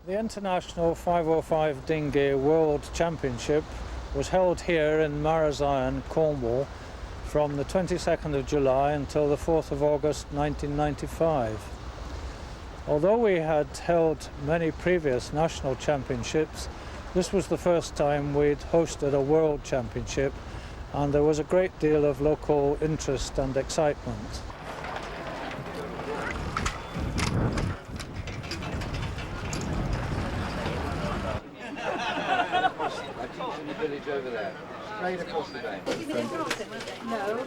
The International 505 Dinghy World Championship was held here in Marazion, Cornwall, from the 22nd of July until the 4th of August 1995. Although we had held many previous national championships, this was the first time we'd hosted a world championship, and there was a great deal of local interest and excitement. Village over there. Straight across the bay. No.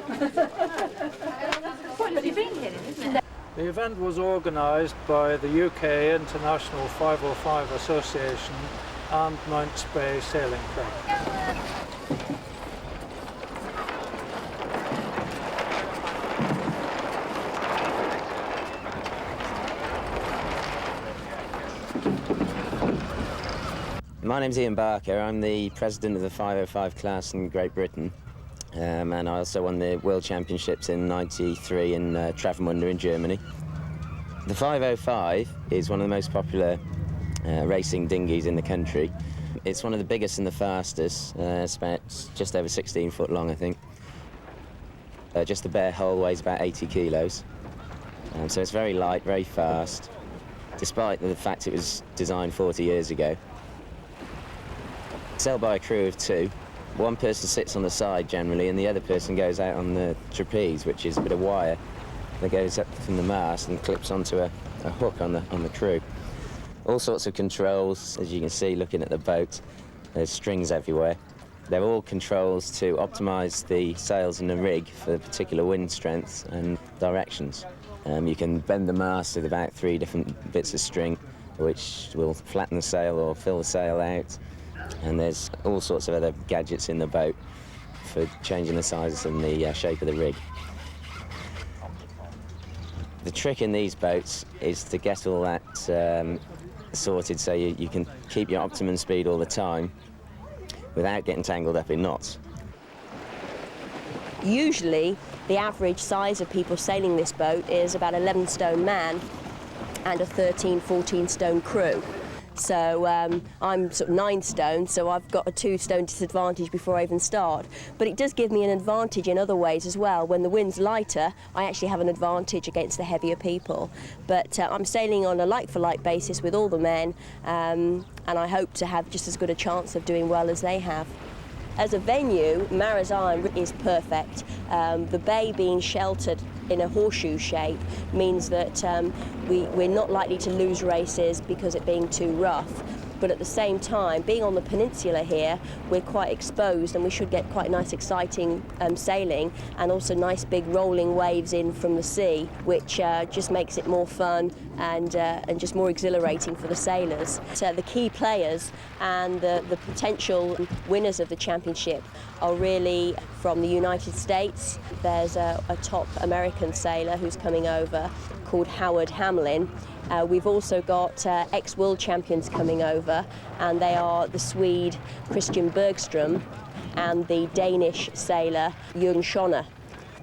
Quite have you been here, isn't it? The event was organised by the UK International 505 Association and Mounts Bay Sailing Club. My name's Ian Barker. I'm the president of the 505 class in Great Britain, and I also won the World Championships in '93 in Travemünde in Germany. The 505 is one of the most popular racing dinghies in the country. It's one of the biggest and the fastest. It's about just over 16 foot long, I think. Just the bare hull weighs about 80 kilos. So it's very light, very fast, despite the fact it was designed 40 years ago. Sailed by a crew of two. One person sits on the side generally, and the other person goes out on the trapeze, which is a bit of wire that goes up from the mast and clips onto a hook on the crew. All sorts of controls, as you can see looking at the boat. There's strings everywhere. They're all controls to optimise the sails and the rig for particular wind strengths and directions. You can bend the mast with about 3 different bits of string, which will flatten the sail or fill the sail out. And there's all sorts of other gadgets in the boat for changing the size and the shape of the rig. The trick in these boats is to get all that sorted so you can keep your optimum speed all the time without getting tangled up in knots. Usually, the average size of people sailing this boat is about 11 stone man and a 13, 14 stone crew. So I'm sort of 9 stone, so I've got a 2 stone disadvantage before I even start. But it does give me an advantage in other ways as well. When the wind's lighter, I actually have an advantage against the heavier people. But I'm sailing on a like-for-like basis with all the men, and I hope to have just as good a chance of doing well as they have. As a venue, Marazion is perfect. The bay being sheltered in a horseshoe shape means that we're not likely to lose races because it being too rough. But at the same time, being on the peninsula here, we're quite exposed and we should get quite nice exciting sailing, and also nice big rolling waves in from the sea, which just makes it more fun and just more exhilarating for the sailors. So the key players and the potential winners of the championship are really from the United States. There's a top American sailor who's coming over called Howard Hamlin. We've also got ex-world champions coming over, and they are the Swede Christian Bergström and the Danish sailor Jørgen Schonner.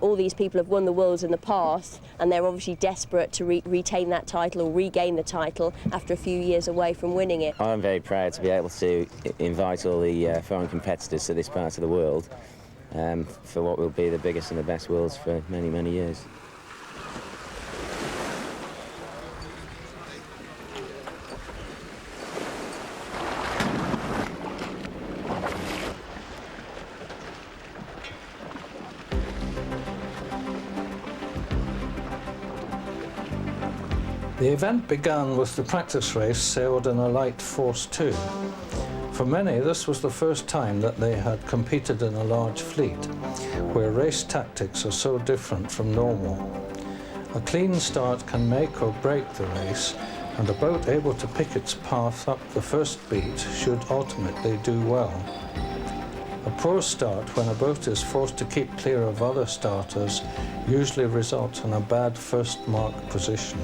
All these people have won the Worlds in the past, and they're obviously desperate to retain that title or regain the title after a few years away from winning it. I'm very proud to be able to invite all the foreign competitors to this part of the world for what will be the biggest and the best Worlds for many, many years. The event began with the practice race sailed in a light Force 2. For many, this was the first time that they had competed in a large fleet, where race tactics are so different from normal. A clean start can make or break the race, and a boat able to pick its path up the first beat should ultimately do well. A poor start, when a boat is forced to keep clear of other starters, usually results in a bad first mark position.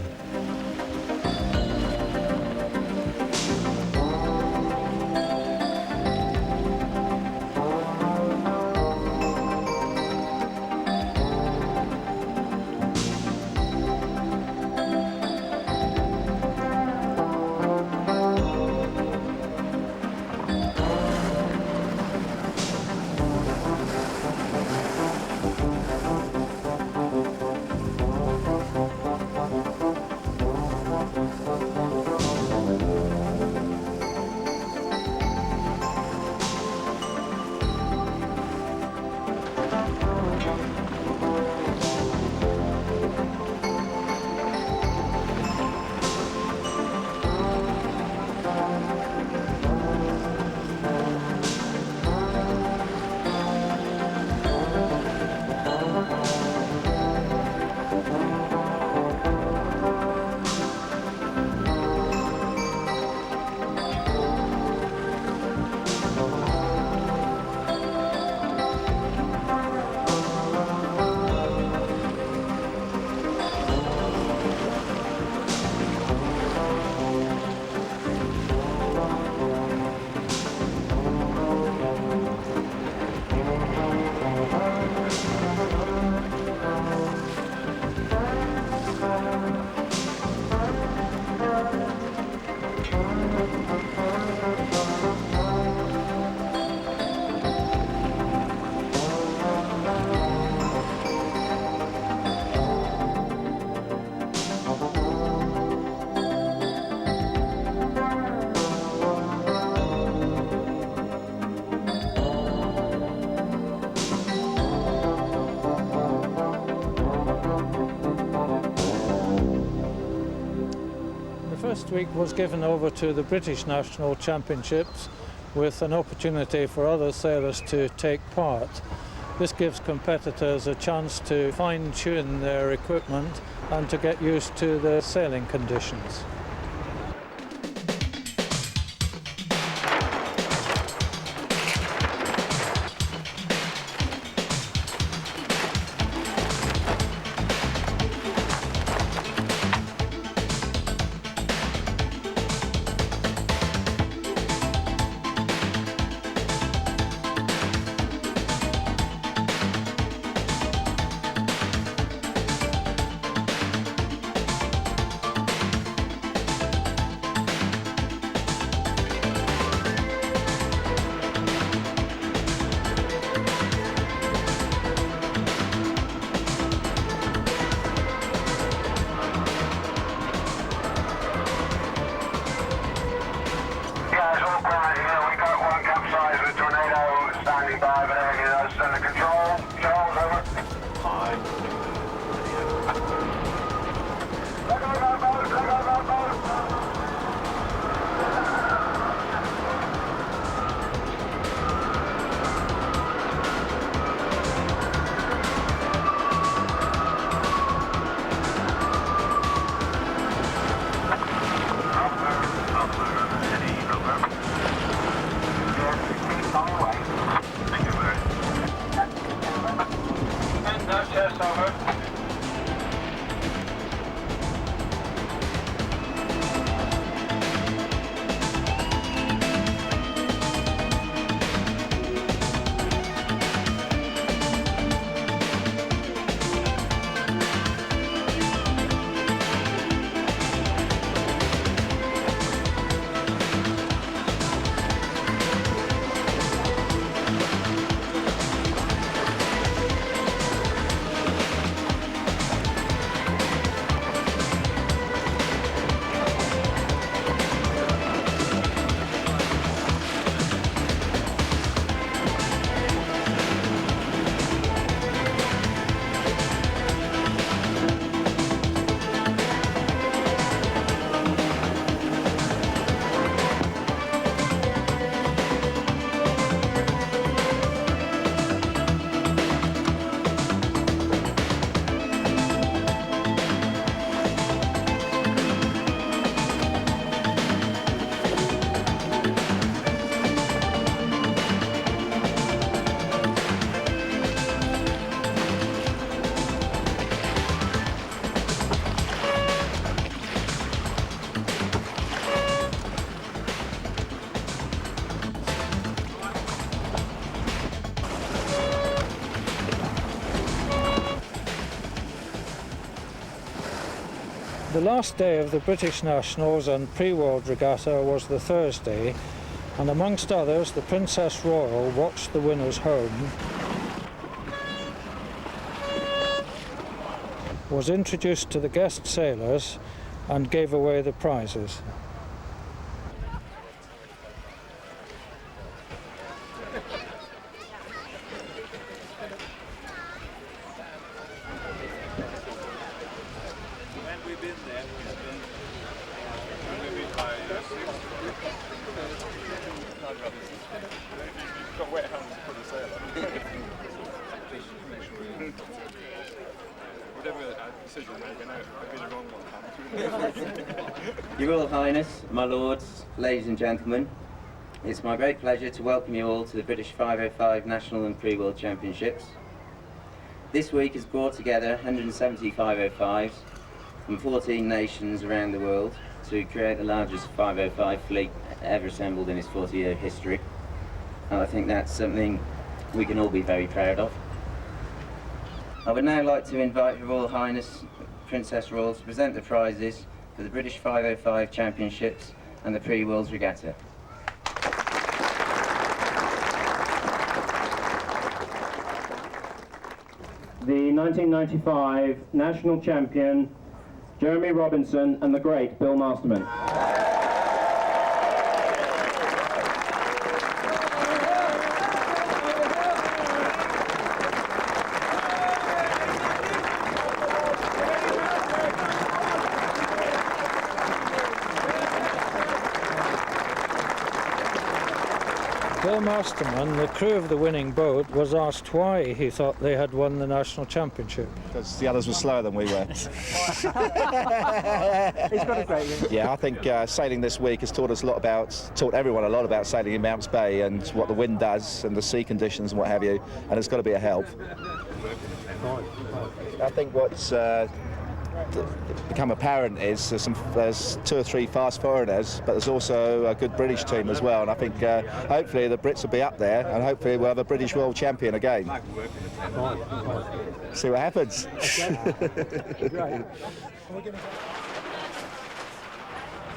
week was given over to the British National Championships with an opportunity for other sailors to take part. This gives competitors a chance to fine-tune their equipment and to get used to the sailing conditions. The last day of the British Nationals and Pre-World Regatta was the Thursday, and amongst others, the Princess Royal watched the winners home, was introduced to the guest sailors, and gave away the prizes. Your Royal Highness, my lords, ladies and gentlemen, it's my great pleasure to welcome you all to the British 505 National and Pre-World Championships. This week has brought together 170 505s from 14 nations around the world to create the largest 505 fleet ever assembled in its 40-year history. And I think that's something we can all be very proud of. I would now like to invite Her Royal Highness Princess Royal to present the prizes for the British 505 Championships and the Pre-Worlds Regatta. The 1995 national champion, Jeremy Robinson, and the great Bill Masterman. Bill Masterman, the crew of the winning boat, was asked why he thought they had won the national championship. Because the others were slower than we were. He's got a great year. Yeah, I think sailing this week has taught everyone a lot about sailing in Mounts Bay and what the wind does and the sea conditions and what have you, and it's got to be a help. I think what's become apparent is there's 2 or 3 fast foreigners, but there's also a good British team as well, and I think hopefully the Brits will be up there, and hopefully we'll have a British world champion again. See what happens.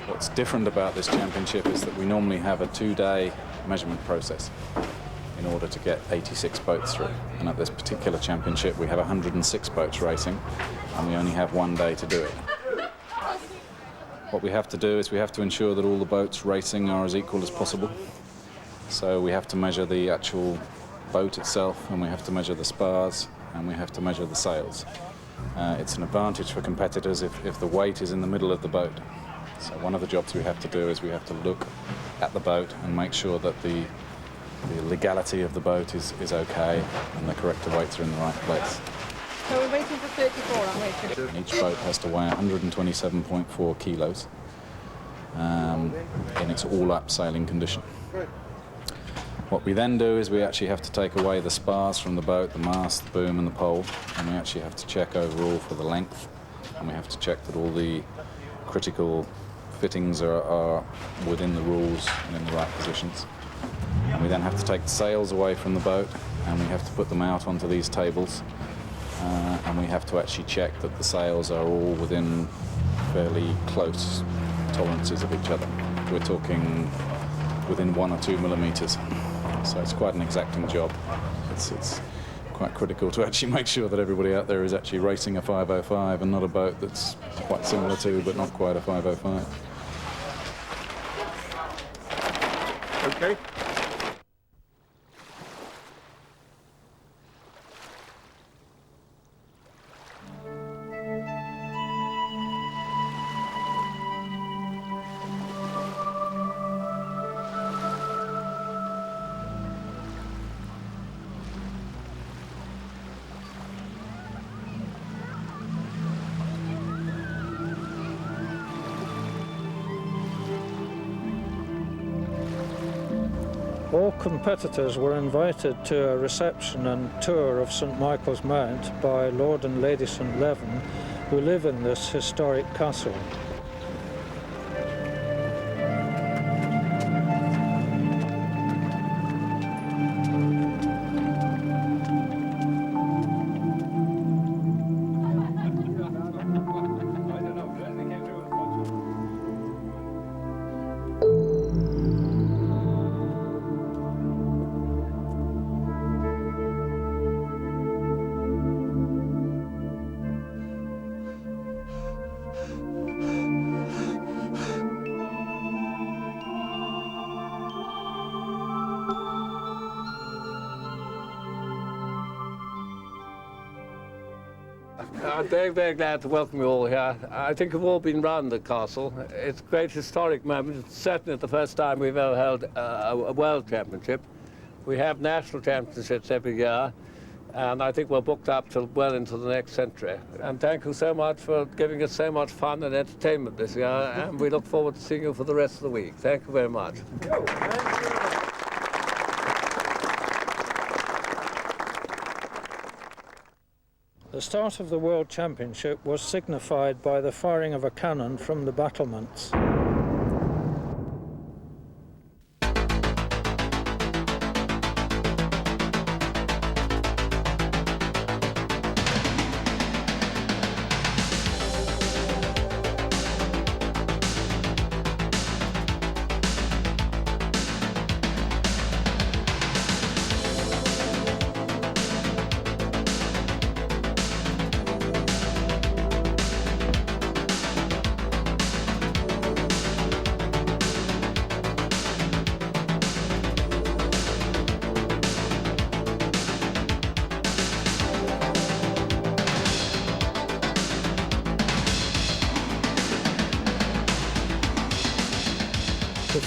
What's different about this championship is that we normally have a 2-day measurement process in order to get 86 boats through. And at this particular championship, we have 106 boats racing, and we only have 1 day to do it. What we have to do is we have to ensure that all the boats racing are as equal as possible. So we have to measure the actual boat itself, and we have to measure the spars, and we have to measure the sails. It's an advantage for competitors if the weight is in the middle of the boat. So one of the jobs we have to do is we have to look at the boat and make sure that the legality of the boat is okay and the correct weights are in the right place. So we're waiting for 34, aren't we? And each boat has to weigh 127.4 kilos in its all-up sailing condition. What we then do is we actually have to take away the spars from the boat, the mast, the boom and the pole, and we actually have to check overall for the length, and we have to check that all the critical fittings are within the rules and in the right positions. And we then have to take the sails away from the boat, and we have to put them out onto these tables, and we have to actually check that the sails are all within fairly close tolerances of each other. We're talking within 1 or 2 millimeters, so it's quite an exacting job. It's quite critical to actually make sure that everybody out there is actually racing a 505 and not a boat that's quite similar to but not quite a 505. Okay. All competitors were invited to a reception and tour of St Michael's Mount by Lord and Lady St Leven, who live in this historic castle. I'm very, very glad to welcome you all here. I think you've all been round the castle. It's a great historic moment. It's certainly the first time we've ever held a world championship. We have national championships every year, and I think we're booked up till well into the next century. And thank you so much for giving us so much fun and entertainment this year, and we look forward to seeing you for the rest of the week. Thank you very much. The start of the World Championship was signified by the firing of a cannon from the battlements.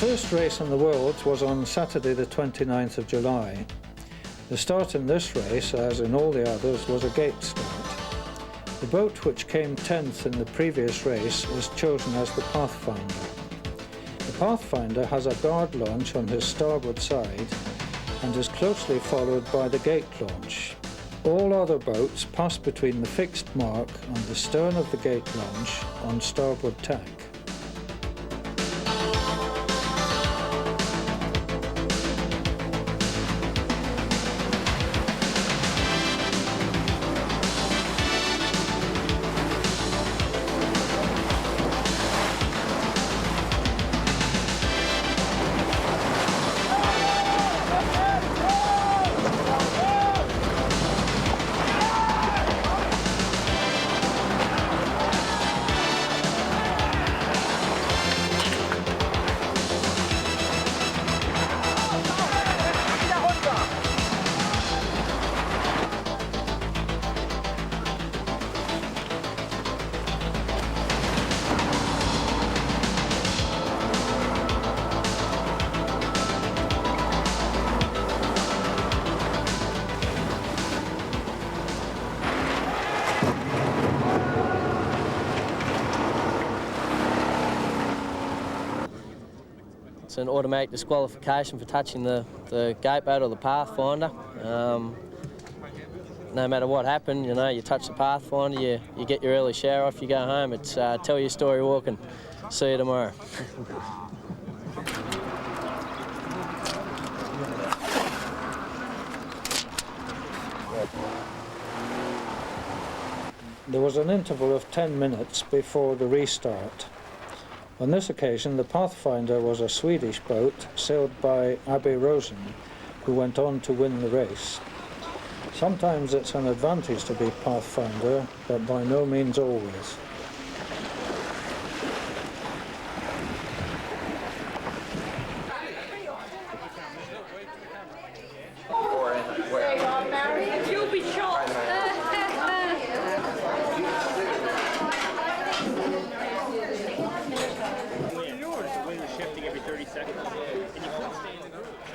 first race in the Worlds was on Saturday the 29th of July. The start in this race, as in all the others, was a gate start. The boat which came 10th in the previous race is chosen as the Pathfinder. The Pathfinder has a guard launch on his starboard side and is closely followed by the gate launch. All other boats pass between the fixed mark and the stern of the gate launch on starboard tack. It's an automatic disqualification for touching the gateboat or the Pathfinder. No matter what happened, you know, you touch the Pathfinder, you get your early shower off, you go home. It's tell your story walking. See you tomorrow. There was an interval of 10 minutes before the restart. On this occasion, the Pathfinder was a Swedish boat sailed by Abbe Rosen, who went on to win the race. Sometimes it's an advantage to be Pathfinder, but by no means always. You'll be shot.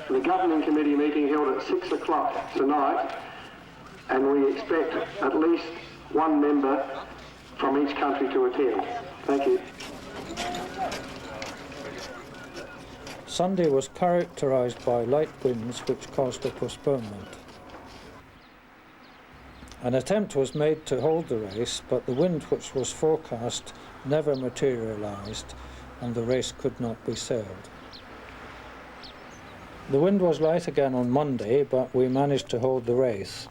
The Governing Committee meeting held at 6 o'clock tonight, and we expect at least one member from each country to attend. Thank you. Sunday was characterised by light winds which caused a postponement. An attempt was made to hold the race, but the wind which was forecast never materialised and the race could not be sailed. The wind was light again on Monday, but we managed to hold the race.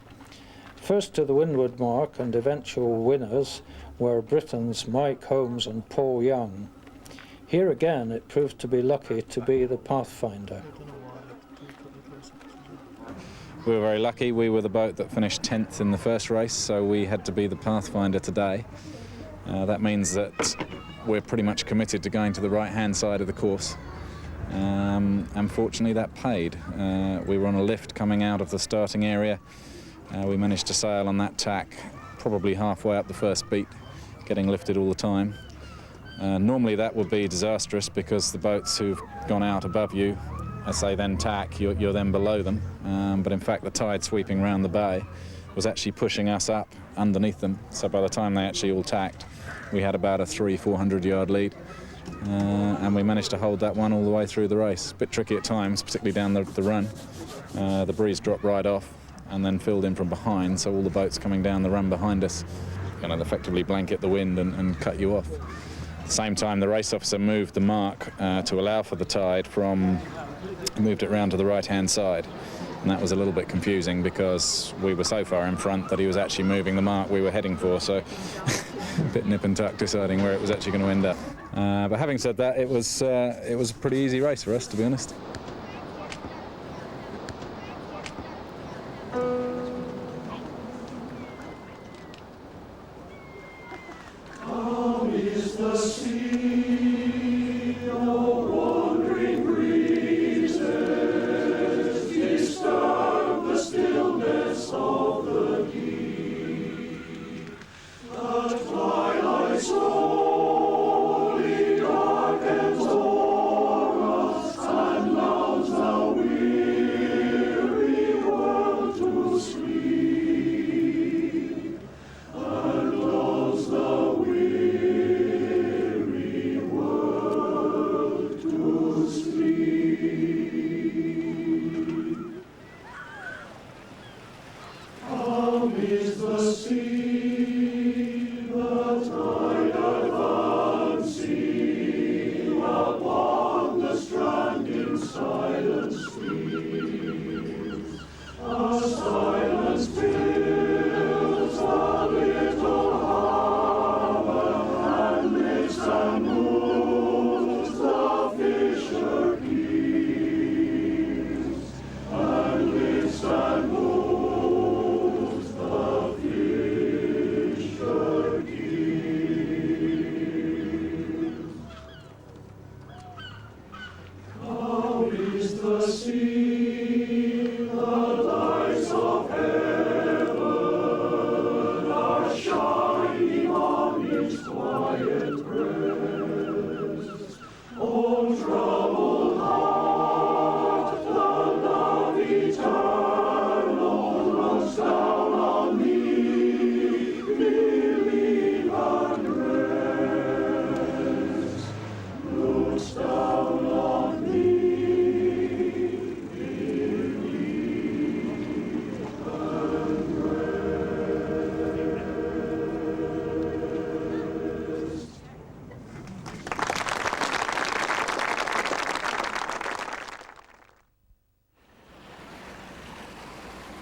First to the windward mark and eventual winners were Britain's Mike Holmes and Paul Young. Here again it proved to be lucky to be the Pathfinder. We were very lucky. We were the boat that finished 10th in the first race, so we had to be the Pathfinder today. That means that we're pretty much committed to going to the right-hand side of the course. Unfortunately, that paid. We were on a lift coming out of the starting area. We managed to sail on that tack, probably halfway up the first beat, getting lifted all the time. Normally that would be disastrous because the boats who've gone out above you, as they then tack, you're then below them. But in fact, the tide sweeping round the bay was actually pushing us up underneath them. So by the time they actually all tacked, we had about a 300-400 yard lead. And we managed to hold that one all the way through the race. A bit tricky at times, particularly down the run. The breeze dropped right off and then filled in from behind, so all the boats coming down the run behind us kind of effectively blanket the wind and cut you off. At the same time, the race officer moved the mark to allow for the tide moved it round to the right-hand side. And that was a little bit confusing because we were so far in front that he was actually moving the mark we were heading for, so a bit nip and tuck deciding where it was actually going to end up. But having said that, it was a pretty easy race for us, to be honest.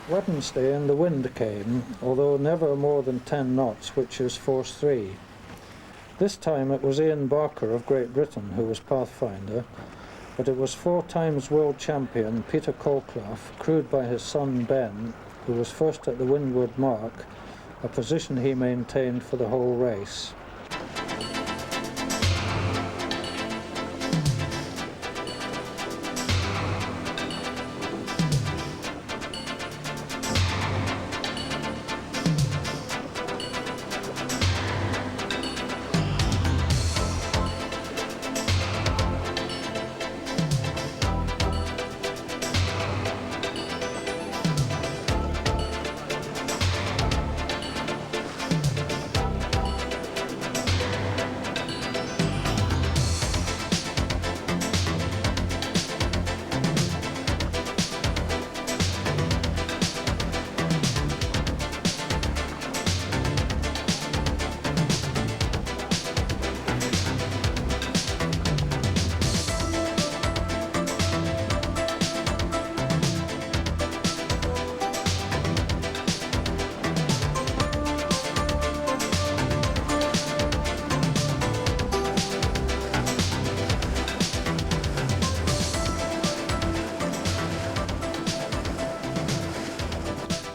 Wednesday and the wind came, although never more than 10 knots, which is force 3. This time it was Ian Barker of Great Britain who was pathfinder, but it was 4 times world champion Peter Colclough, crewed by his son Ben, who was first at the windward mark, a position he maintained for the whole race.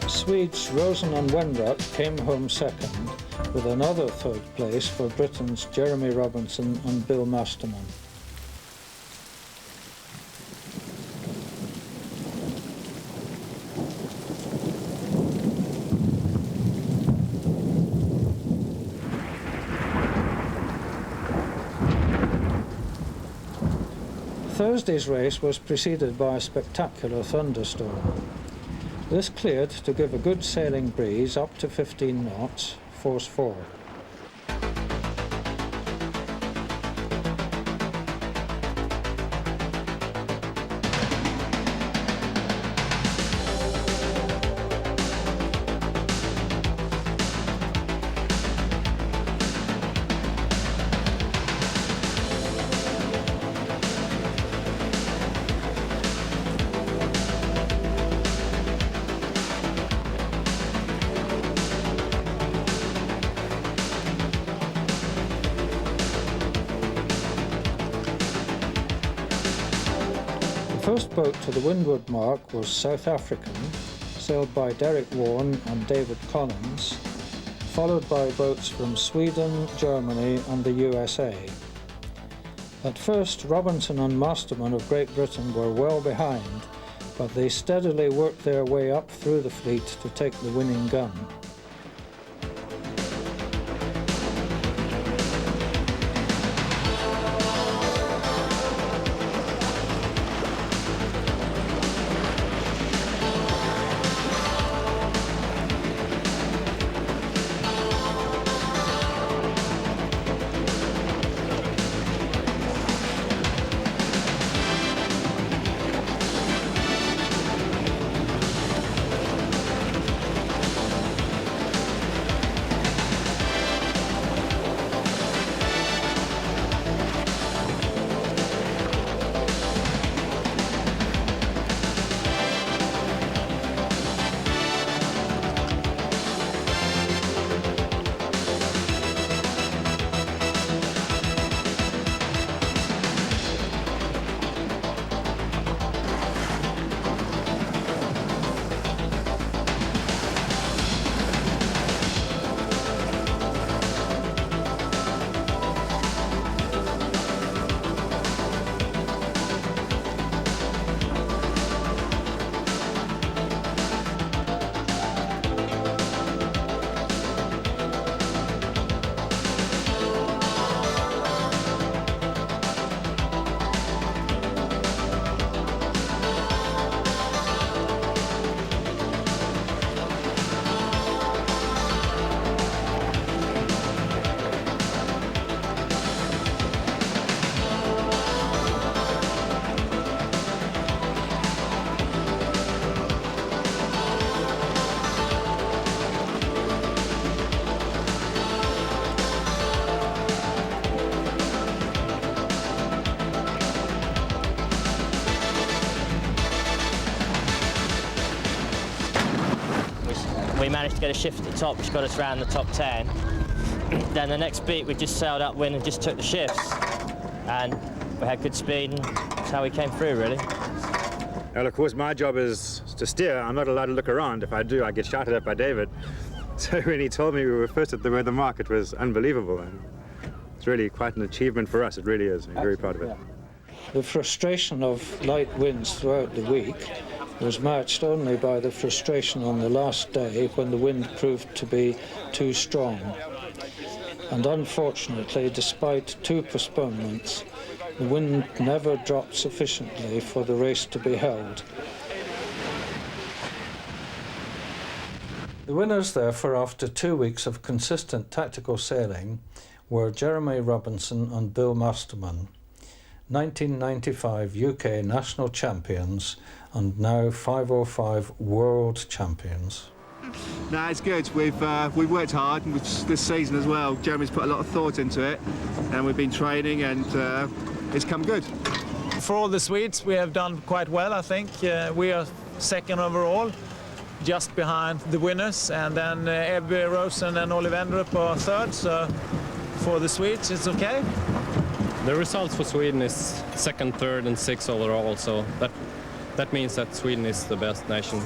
Swedes Rosen and Wenrup came home second, with another third place for Britain's Jeremy Robinson and Bill Masterman. Thursday's race was preceded by a spectacular thunderstorm. This cleared to give a good sailing breeze up to 15 knots, force 4. The first boat to the windward mark was South African, sailed by Derek Warren and David Collins, followed by boats from Sweden, Germany and the USA. At first, Robinson and Masterman of Great Britain were well behind, but they steadily worked their way up through the fleet to take the winning gun. We managed to get a shift at the top, which got us around the top 10. Then the next beat, we just sailed upwind and just took the shifts. And we had good speed, and that's how we came through, really. Well, of course, my job is to steer. I'm not allowed to look around. If I do, I get shouted at by David. So when he told me we were first at the weather mark, it was unbelievable. And it's really quite an achievement for us. It really is. I'm very proud of it. The frustration of light winds throughout the week was matched only by the frustration on the last day when the wind proved to be too strong. And unfortunately, despite 2 postponements, the wind never dropped sufficiently for the race to be held. The winners, therefore, after 2 weeks of consistent tactical sailing, were Jeremy Robinson and Bill Masterman, 1995 UK national champions and now 505 world champions. No, it's good. We've worked hard this season as well. Jeremy's put a lot of thought into it, and we've been training, and it's come good. For all the Swedes, we have done quite well, I think. We are second overall, just behind the winners, and then Ebbe, Rosen and Olivendrup are third, so for the Swedes it's okay. The results for Sweden is second, third and sixth overall, so that means that Sweden is the best nation.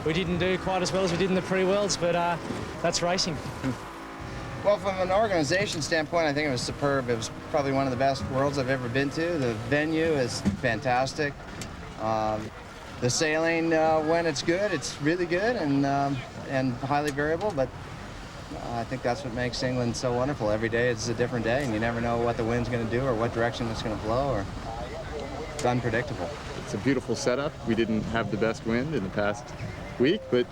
We didn't do quite as well as we did in the pre-worlds, but that's racing. Well, from an organization standpoint, I think it was superb. It was probably one of the best worlds I've ever been to. The venue is fantastic. The sailing, when it's good, it's really good and highly variable, but I think that's what makes England so wonderful. Every day it's a different day, and you never know what the wind's going to do or what direction it's going to blow, or it's unpredictable. It's a beautiful setup. We didn't have the best wind in the past week, but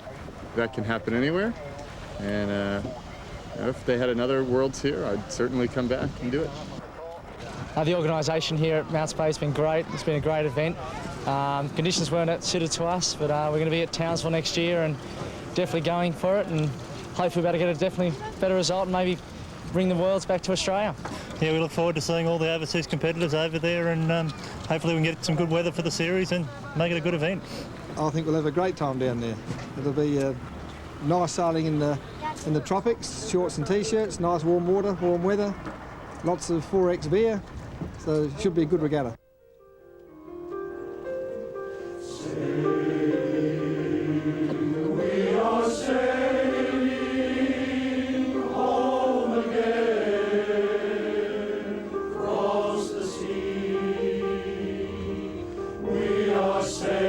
that can happen anywhere. And if they had another Worlds here, I'd certainly come back and do it. The organisation here at Mount Spey has been great. It's been a great event. Conditions weren't suited to us, but we're going to be at Townsville next year and definitely going for it, and hopefully we'll be able to get a definitely better result and maybe bring the Worlds back to Australia. Yeah, we look forward to seeing all the overseas competitors over there, and hopefully we can get some good weather for the series and make it a good event. I think we'll have a great time down there. It'll be nice sailing in the tropics, shorts and t-shirts, nice warm water, warm weather, lots of 4X beer, so it should be a good regatta. Say